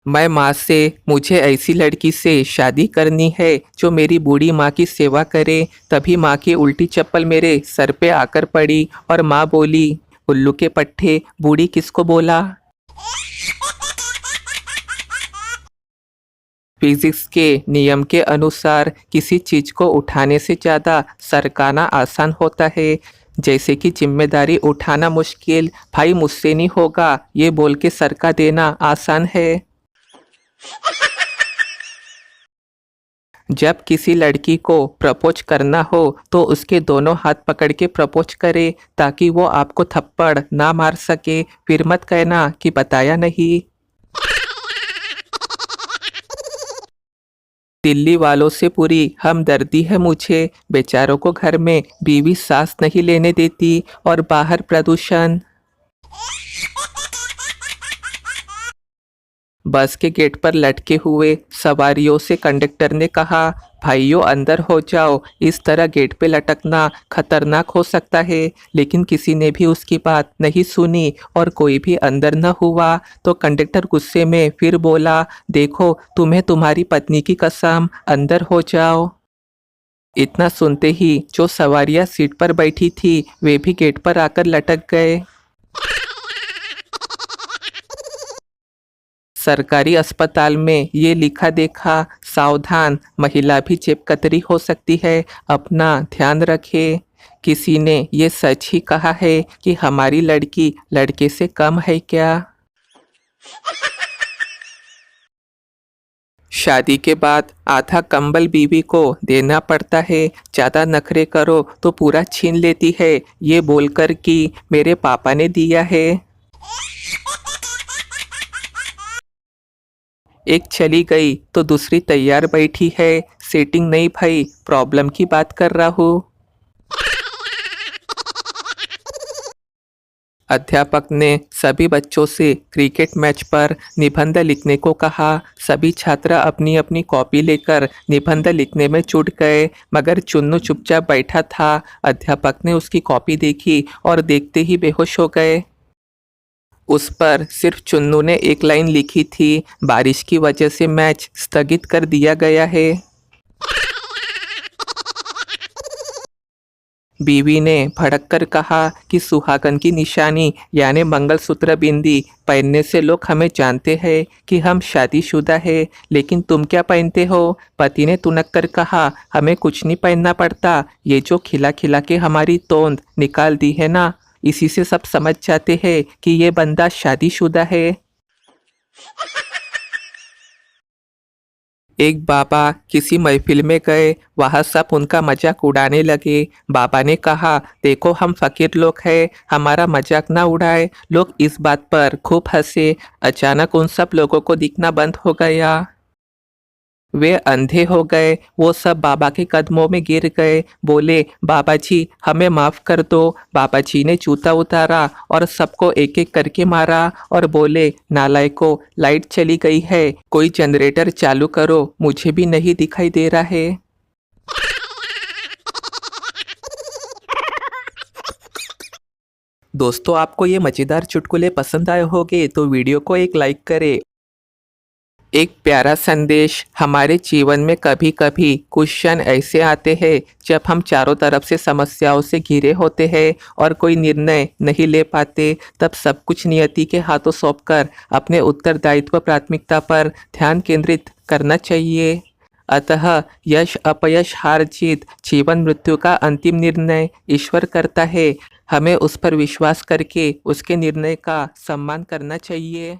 मैं माँ से मुझे ऐसी लड़की से शादी करनी है जो मेरी बूढ़ी माँ की सेवा करे। तभी माँ की उल्टी चप्पल मेरे सर पे आकर पड़ी और माँ बोली, उल्लू के पट्टे बूढ़ी किसको बोला। फिजिक्स के नियम के अनुसार किसी चीज को उठाने से ज़्यादा सरकाना आसान होता है। जैसे कि जिम्मेदारी उठाना मुश्किल, भाई मुझसे नहीं होगा ये बोल के सरका देना आसान है। जब किसी लड़की को प्रपोज करना हो तो उसके दोनों हाथ पकड़ के प्रपोज करे ताकि वो आपको थप्पड़ ना मार सके। फिर मत कहना कि बताया नहीं। दिल्ली वालों से पूरी हमदर्दी है मुझे। बेचारों को घर में बीवी सांस नहीं लेने देती और बाहर प्रदूषण। बस के गेट पर लटके हुए सवारियों से कंडक्टर ने कहा, भाइयों अंदर हो जाओ, इस तरह गेट पे लटकना खतरनाक हो सकता है। लेकिन किसी ने भी उसकी बात नहीं सुनी और कोई भी अंदर न हुआ। तो कंडक्टर गुस्से में फिर बोला, देखो तुम्हें तुम्हारी पत्नी की कसम, अंदर हो जाओ। इतना सुनते ही जो सवारियां सीट पर बैठी थी वे भी गेट पर आकर लटक गए। सरकारी अस्पताल में ये लिखा देखा, सावधान महिला भी जेब कतरी हो सकती है, अपना ध्यान रखे। किसी ने ये सच ही कहा है कि हमारी लड़की लड़के से कम है क्या। शादी के बाद आधा कंबल बीवी को देना पड़ता है। ज़्यादा नखरे करो तो पूरा छीन लेती है, ये बोलकर कि मेरे पापा ने दिया है। एक चली गई तो दूसरी तैयार बैठी है। सेटिंग नहीं भाई, प्रॉब्लम की बात कर रहा हूँ। अध्यापक ने सभी बच्चों से क्रिकेट मैच पर निबंध लिखने को कहा। सभी छात्र अपनी अपनी कॉपी लेकर निबंध लिखने में जुट गए, मगर चुन्नू चुपचाप बैठा था। अध्यापक ने उसकी कॉपी देखी और देखते ही बेहोश हो गए। उस पर सिर्फ चुन्नू ने एक लाइन लिखी थी, बारिश की वजह से मैच स्थगित कर दिया गया है। बीवी ने भड़क कर कहा कि सुहागन की निशानी यानी मंगलसूत्र बिंदी पहनने से लोग हमें जानते हैं कि हम शादीशुदा है, लेकिन तुम क्या पहनते हो। पति ने तुनक कर कहा, हमें कुछ नहीं पहनना पड़ता, ये जो खिला खिला के हमारी तोंद निकाल दी है ना, इसी से सब समझ जाते हैं कि ये बंदा शादीशुदा है। एक बाबा किसी महफिल में गए, वहाँ सब उनका मजाक उड़ाने लगे। बाबा ने कहा, देखो हम फकीर लोग हैं, हमारा मजाक ना उड़ाए। लोग इस बात पर खूब हंसे। अचानक उन सब लोगों को दिखना बंद हो गया। वे अंधे हो गए। वो सब बाबा के कदमों में गिर गए, बोले, बाबा जी हमें माफ़ कर दो। बाबा जी ने जूता उतारा और सबको एक एक करके मारा और बोले, नालायकों लाइट चली गई है, कोई जनरेटर चालू करो, मुझे भी नहीं दिखाई दे रहा है। दोस्तों आपको ये मज़ेदार चुटकुले पसंद आए होंगे तो वीडियो को एक लाइक करें। एक प्यारा संदेश, हमारे जीवन में कभी कभी कुछ क्षण ऐसे आते हैं जब हम चारों तरफ से समस्याओं से घिरे होते हैं और कोई निर्णय नहीं ले पाते। तब सब कुछ नियति के हाथों सौंपकर अपने उत्तरदायित्व प्राथमिकता पर ध्यान केंद्रित करना चाहिए। अतः यश अपयश हार जीत जीवन मृत्यु का अंतिम निर्णय ईश्वर करता है। हमें उस पर विश्वास करके उसके निर्णय का सम्मान करना चाहिए।